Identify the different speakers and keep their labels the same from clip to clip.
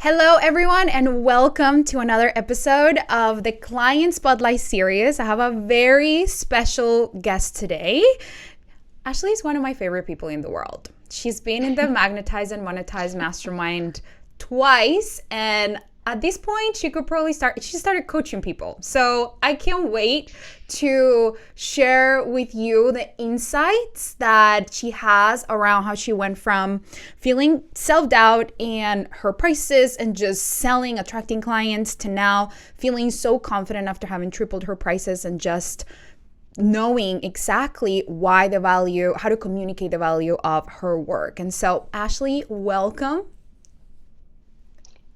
Speaker 1: Hello, everyone, and welcome to another episode of the Client Spotlight series. I have a very special guest today. Ashley is one of my favorite people in the world. She's been in the Magentize and Monetize Mastermind twice, and at this point, she started coaching people. So I can't wait to share with you the insights that she has around how she went from feeling self-doubt and her prices and just selling, attracting clients, to now feeling so confident after having tripled her prices and just knowing exactly why the value, how to communicate the value of her work. And so, Ashley, welcome.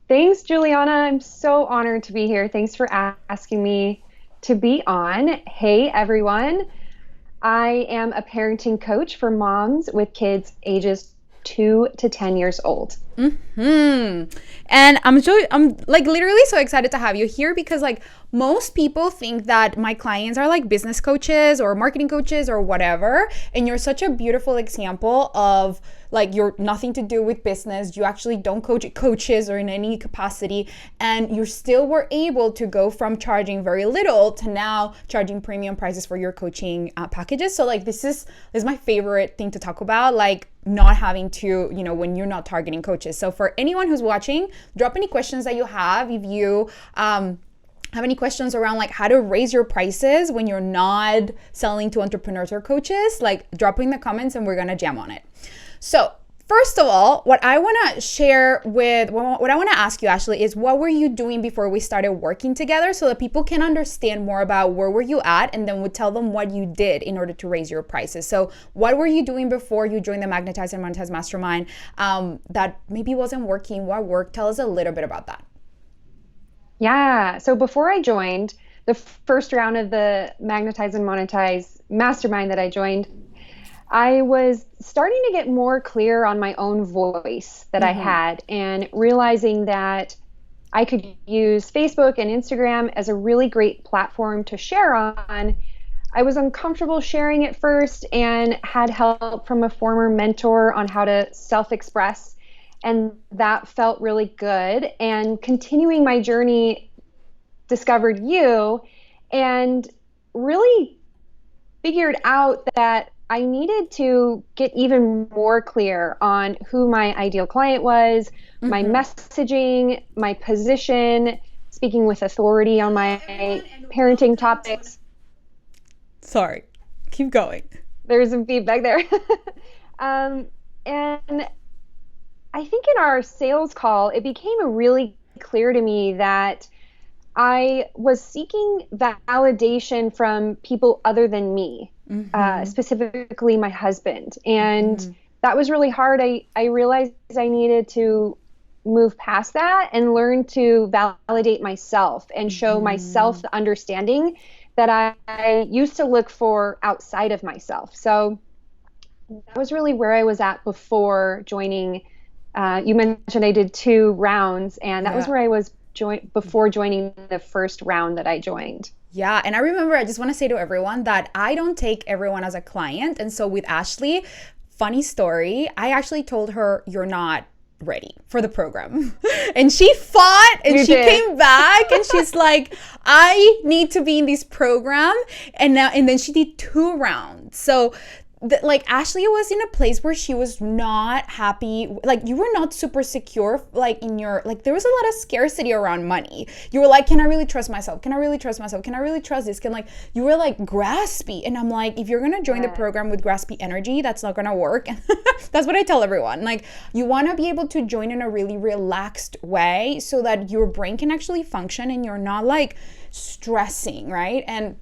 Speaker 2: Thanks, Juliana. I'm so honored to be here. Thanks for asking me to be on. Hey, everyone. I am a parenting coach for moms with kids ages 2 to 10 years old.
Speaker 1: And I'm like literally so excited to have you here because like most people think that my clients are like business coaches or marketing coaches or whatever. And you're such a beautiful example of like you're nothing to do with business. You actually don't coach coaches or in any capacity. And you still were able to go from charging very little to now charging premium prices for your coaching packages. So like this is my favorite thing to talk about, like not having to, when you're not targeting coaches. So for anyone who's watching, drop any questions that you have. If you have any questions around like how to raise your prices when you're not selling to entrepreneurs or coaches, like drop in the comments and we're gonna jam on it. So first of all, what I want to ask you, Ashley, is what were you doing before we started working together so that people can understand more about where were you at, and then we'll tell them what you did in order to raise your prices. So what were you doing before you joined the Magentize and Monetize Mastermind that maybe wasn't working? What worked? Tell us a little bit about that.
Speaker 2: Yeah. So before I joined the first round of the Magentize and Monetize Mastermind that I joined, I was starting to get more clear on my own voice that I had, and realizing that I could use Facebook and Instagram as a really great platform to share on. I was uncomfortable sharing it first and had help from a former mentor on how to self-express, and that felt really good. And continuing my journey, discovered you and really figured out that I needed to get even more clear on who my ideal client was, my messaging, my position, speaking with authority on my parenting topics.
Speaker 1: Sorry, keep going.
Speaker 2: There's some feedback there. And I think in our sales call, it became really clear to me that I was seeking validation from people other than me. Specifically my husband. And that was really hard. I realized I needed to move past that and learn to validate myself and show myself the understanding that I used to look for outside of myself. So that was really where I was at before joining. You mentioned I did 2 rounds, and that was where I was before joining the first round that I joined.
Speaker 1: Yeah, and I remember, I just want to say to everyone that I don't take everyone as a client. And so with Ashley, funny story, I actually told her, you're not ready for the program. And she fought and she came back and she's like, I need to be in this program. And then she did 2 rounds. So like Ashley was in a place where she was not happy. Like you were not super secure, like in your, like there was a lot of scarcity around money. You were like, can I really trust myself? Can I really trust myself? Can I really trust this? You were like graspy. And I'm like, if you're going to join the program with graspy energy, that's not going to work. That's what I tell everyone. Like you want to be able to join in a really relaxed way so that your brain can actually function and you're not like stressing, right? And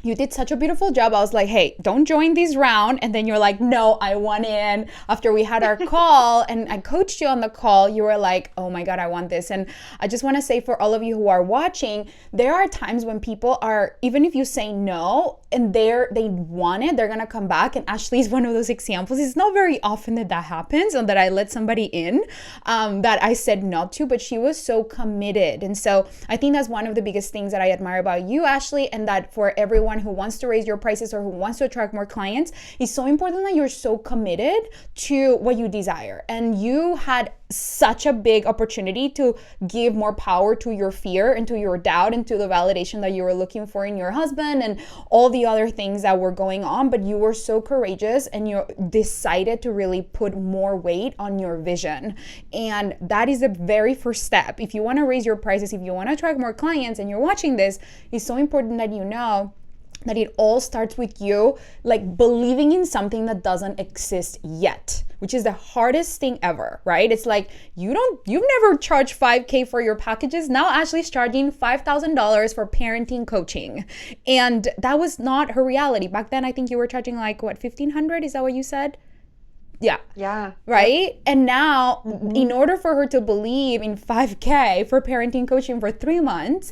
Speaker 1: you did such a beautiful job. I was like, hey, don't join this round. And then you're like, no, I want in. After we had our call and I coached you on the call, you were like, oh my God, I want this. And I just want to say for all of you who are watching, there are times when people are, even if you say no and they want it, they're going to come back. And Ashley is one of those examples. It's not very often that happens and that I let somebody in that I said not to, but she was so committed. And so I think that's one of the biggest things that I admire about you, Ashley, and that for everyone everyone who wants to raise your prices or who wants to attract more clients, it's so important that you're so committed to what you desire. And you had such a big opportunity to give more power to your fear and to your doubt and to the validation that you were looking for in your husband and all the other things that were going on. But you were so courageous and you decided to really put more weight on your vision. And that is the very first step. If you want to raise your prices, if you want to attract more clients and you're watching this, it's so important that you know that it all starts with you like believing in something that doesn't exist yet, which is the hardest thing ever, right? It's like you've never charged $5,000 for your packages. Now Ashley's charging $5,000 for parenting coaching. And that was not her reality. Back then, I think you were charging like what, $1,500? Is that what you said? Yeah. Right? And now, in order for her to believe in $5,000 for parenting coaching for 3 months,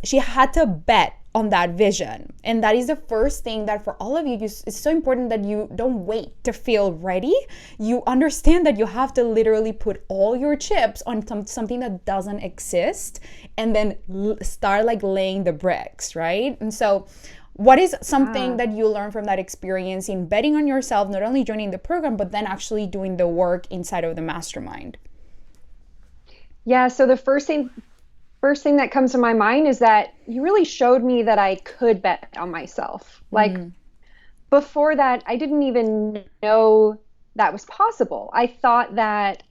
Speaker 1: she had to bet on that vision. And that is the first thing that for all of you, it's so important that you don't wait to feel ready. You understand that you have to literally put all your chips on something that doesn't exist and then start like laying the bricks, right? And so what is something that you learned from that experience in betting on yourself, not only joining the program, but then actually doing the work inside of the mastermind?
Speaker 2: Yeah, so the first thing that comes to my mind is that you really showed me that I could bet on myself. Like before that, I didn't even know that was possible. I thought that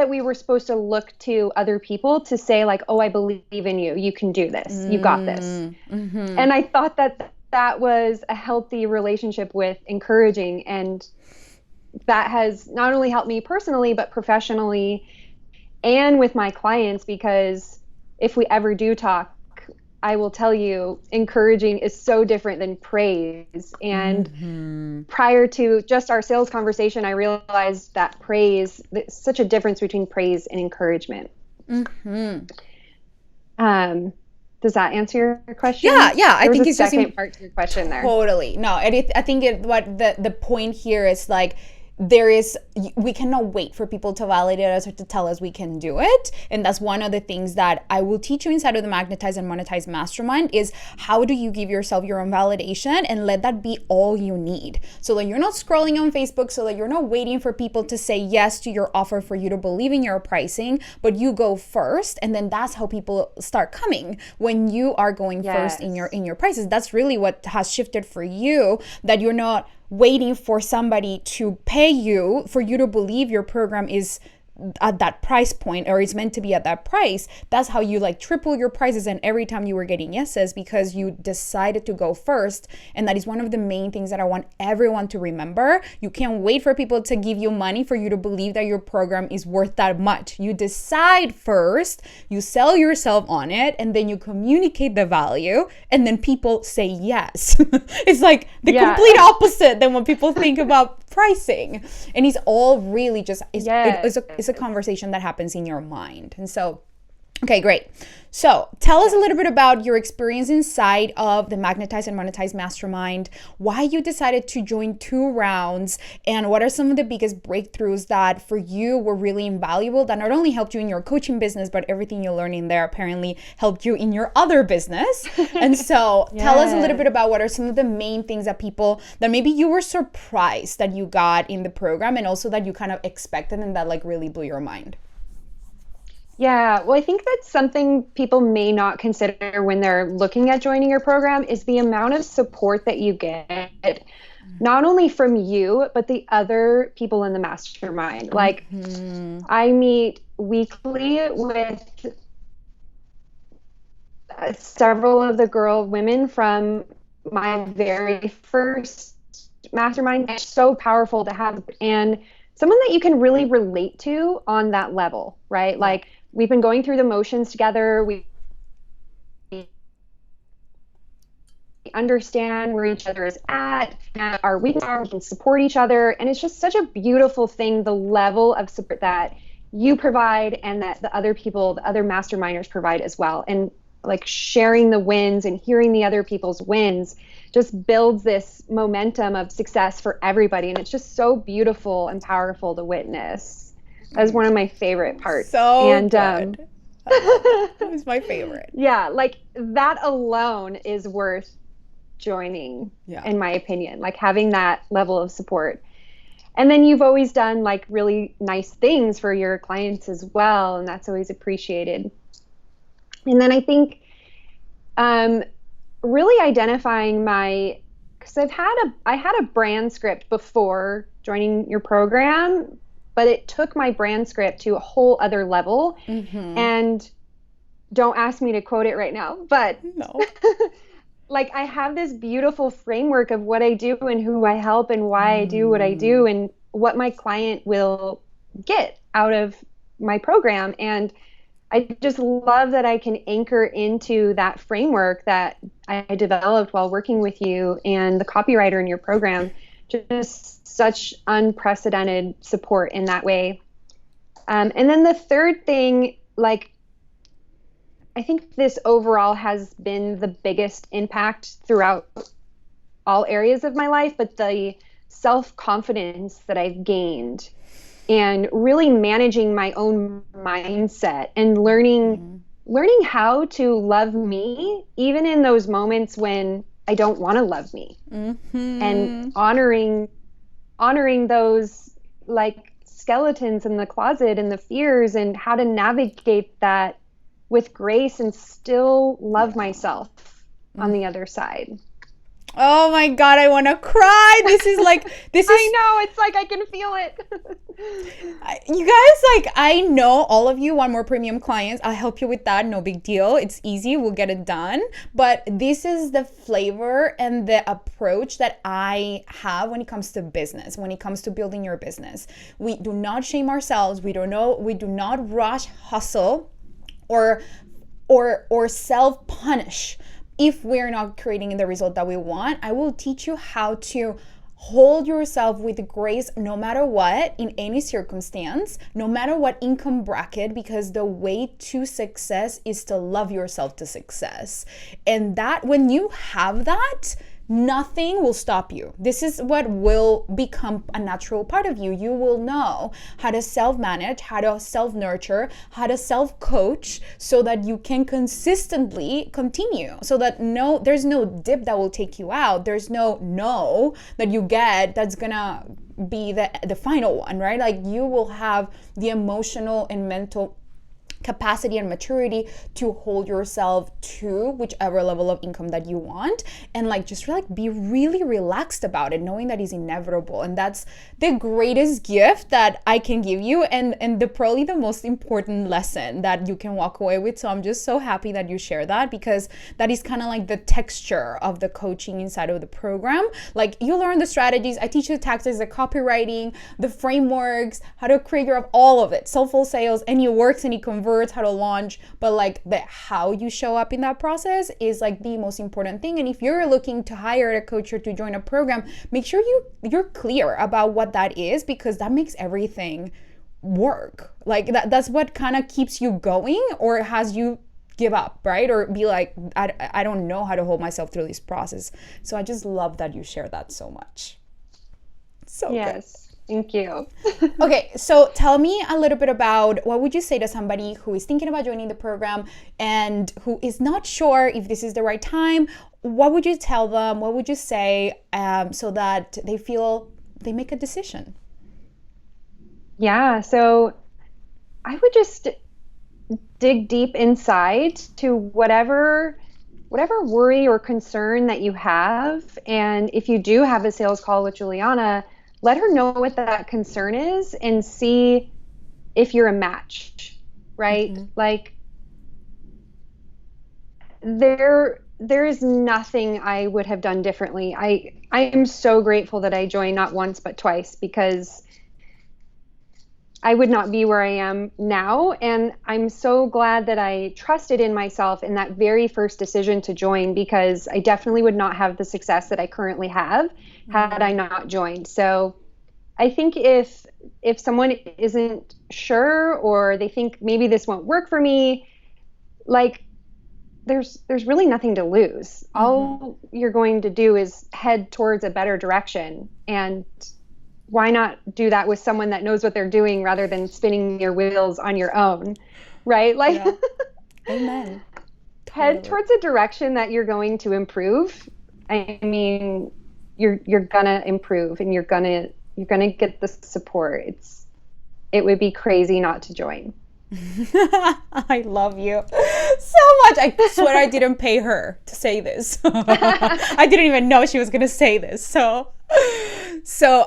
Speaker 2: we were supposed to look to other people to say like, oh, I believe in you. You can do this. You got this. And I thought that was a healthy relationship with encouraging. And that has not only helped me personally, but professionally and with my clients, because if we ever do talk, I will tell you, encouraging is so different than praise. And prior to just our sales conversation, I realized that praise, there's such a difference between praise and encouragement. Does that answer your question?
Speaker 1: Yeah. I think it's
Speaker 2: a second part to your question there.
Speaker 1: Totally. No, I think what the point here is like, we cannot wait for people to validate us or to tell us we can do it. And that's one of the things that I will teach you inside of the Magentize and Monetize Mastermind is how do you give yourself your own validation and let that be all you need. So that you're not scrolling on Facebook, so that you're not waiting for people to say yes to your offer for you to believe in your pricing, but you go first. And then that's how people start coming when you are going first in your prices. That's really what has shifted for you, that you're not waiting for somebody to pay you for you to believe your program is at that price point or it's meant to be at that price. That's how you like triple your prices, and every time you were getting yeses because you decided to go first. And that is one of the main things that I want everyone to remember. You can't wait for people to give you money for you to believe that your program is worth that much. You decide first, you sell yourself on it, and then you communicate the value, and then people say yes. It's like the complete opposite than what people think about pricing. And it's all really just it's a conversation that happens in your mind. And so, okay, great. So tell us a little bit about your experience inside of the Magentize and Monetize Mastermind, why you decided to join 2 rounds, and what are some of the biggest breakthroughs that for you were really invaluable that not only helped you in your coaching business, but everything you learned in there apparently helped you in your other business. And so tell us a little bit about what are some of the main things that maybe you were surprised that you got in the program, and also that you kind of expected and that like really blew your mind.
Speaker 2: Yeah, well, I think that's something people may not consider when they're looking at joining your program is the amount of support that you get, not only from you, but the other people in the mastermind. Like, I meet weekly with several of the women from my very first mastermind. It's so powerful to have, and someone that you can really relate to on that level, right? Like, we've been going through the motions together. We understand where each other is at, and our weaknesses, we can support each other. And it's just such a beautiful thing, the level of support that you provide and that the other people, the other masterminders provide as well. And like sharing the wins and hearing the other people's wins just builds this momentum of success for everybody. And it's just so beautiful and powerful to witness. That was one of my favorite parts.
Speaker 1: So good. I love it. It's my favorite.
Speaker 2: Yeah, like that alone is worth joining,
Speaker 1: Yeah.
Speaker 2: in my opinion, like having that level of support. And then you've always done like really nice things for your clients as well, and that's always appreciated. And then I think really identifying my, because I had a brand script before joining your program, but it took my brand script to a whole other level. And don't ask me to quote it right now, but
Speaker 1: No.
Speaker 2: like I have this beautiful framework of what I do and who I help and why I do what I do and what my client will get out of my program. And I just love that I can anchor into that framework that I developed while working with you and the copywriter in your program. Just such unprecedented support in that way. And then the third thing, like, I think this overall has been the biggest impact throughout all areas of my life, but the self-confidence that I've gained and really managing my own mindset and learning how to love me, even in those moments when I don't want to love me, and honoring those like skeletons in the closet and the fears and how to navigate that with grace and still love myself on the other side.
Speaker 1: Oh my God, I want to cry. This is
Speaker 2: I know, it's like I can feel it.
Speaker 1: You guys, like, I know all of you want more premium clients. I'll help you with that. No big deal. It's easy. We'll get it done. But this is the flavor and the approach that I have when it comes to business, when it comes to building your business. We do not shame ourselves. We do not rush hustle or self-punish. If we're not creating the result that we want, I will teach you how to hold yourself with grace no matter what, in any circumstance, no matter what income bracket, because the way to success is to love yourself to success. And that when you have that, nothing will stop you. This is what will become a natural part of you. You will know how to self-manage, how to self-nurture, how to self-coach so that you can consistently continue. So that there's no dip that will take you out. There's no that you get that's gonna be the final one, right? Like you will have the emotional and mental capacity and maturity to hold yourself to whichever level of income that you want, and like just like be really relaxed about it, knowing that is inevitable. And that's the greatest gift that I can give you, and probably the most important lesson that you can walk away with. So I'm just so happy that you share that, because that is kind of like the texture of the coaching inside of the program. Like you learn the strategies, I teach you the tactics, the copywriting, the frameworks, how to create all of it, soulful sales, and it works and it converts, how to launch, but like how you show up in that process is like the most important thing. And if you're looking to hire a coach or to join a program, make sure you're clear about what that is, because that makes everything work. Like that's what kind of keeps you going or has you give up, right? Or be like, I don't know how to hold myself through this process. So I just love that you share that so much. So
Speaker 2: yes. Good. Thank you.
Speaker 1: Okay, so tell me a little bit about what would you say to somebody who is thinking about joining the program and who is not sure if this is the right time. What would you tell them? What would you say so that they make a decision?
Speaker 2: Yeah, so I would just dig deep inside to whatever worry or concern that you have. And if you do have a sales call with Juliana, let her know what that concern is and see if you're a match, right? Mm-hmm. Like there is nothing I would have done differently. I am so grateful that I joined not once but twice, because I would not be where I am now. And I'm so glad that I trusted in myself in that very first decision to join, because I definitely would not have the success that I currently have had I not joined. So I think if someone isn't sure or they think maybe this won't work for me, like there's really nothing to lose. Mm-hmm. All you're going to do is head towards a better direction. And why not do that with someone that knows what they're doing rather than spinning your wheels on your own, right? Like,
Speaker 1: Amen.
Speaker 2: Head
Speaker 1: Totally.
Speaker 2: towards a direction that you're going to improve. I mean, you're gonna improve, and you're gonna get the support. It would be crazy not to join.
Speaker 1: I love you so much. I swear I didn't pay her to say this. I didn't even know she was going to say this. So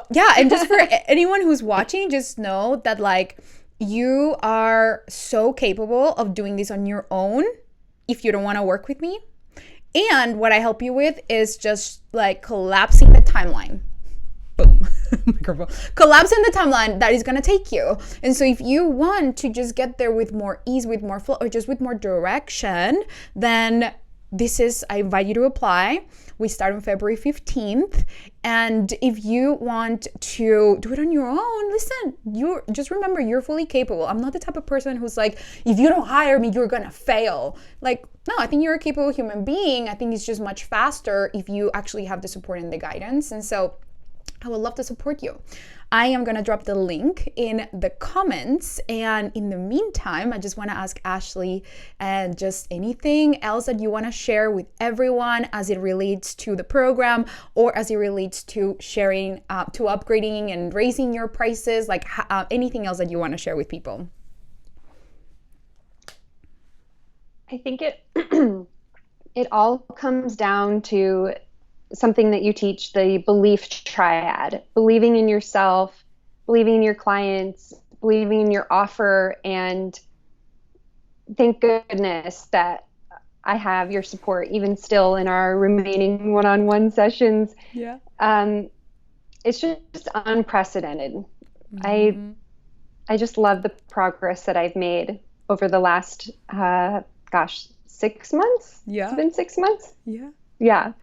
Speaker 1: yeah. And just for anyone who's watching, just know that like you are so capable of doing this on your own if you don't want to work with me. And what I help you with is just like collapsing the timeline. Boom. Microphone. Collapsing the timeline that is going to take you. And so if you want to just get there with more ease, with more flow, or just with more direction, then I invite you to apply. We start on February 15th. And if you want to do it on your own, listen, you just remember you're fully capable. I'm not the type of person who's like, if you don't hire me, you're going to fail. Like, no, I think you're a capable human being. I think it's just much faster if you actually have the support and the guidance. And so I would love to support you. I am going to drop the link in the comments. And in the meantime, I just want to ask Ashley and just anything else that you want to share with everyone as it relates to the program or as it relates to sharing, to upgrading and raising your prices, like anything else that you want to share with people.
Speaker 2: I think it all comes down to something that you teach, the belief triad: believing in yourself, believing in your clients, believing in your offer. And thank goodness that I have your support even still in our remaining one-on-one sessions.
Speaker 1: Yeah.
Speaker 2: It's just unprecedented.
Speaker 1: Mm-hmm.
Speaker 2: I just love the progress that I've made over the last 6 months.
Speaker 1: Yeah.
Speaker 2: It's been 6 months.
Speaker 1: Yeah.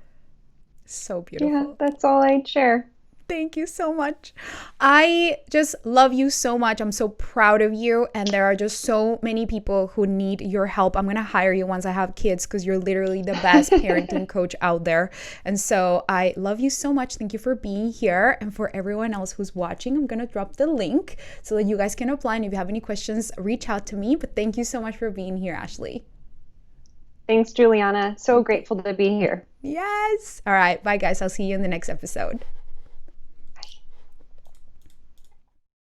Speaker 1: So beautiful.
Speaker 2: Yeah, that's all I'd share.
Speaker 1: Thank you so much. I just love you so much. I'm so proud of you. And there are just so many people who need your help. I'm going to hire you once I have kids because you're literally the best parenting coach out there. And so I love you so much. Thank you for being here. And for everyone else who's watching, I'm going to drop the link so that you guys can apply. And if you have any questions, reach out to me. But thank you so much for being here, Ashley.
Speaker 2: Thanks, Juliana. So grateful to be here.
Speaker 1: Yes. All right. Bye, guys. I'll see you in the next episode.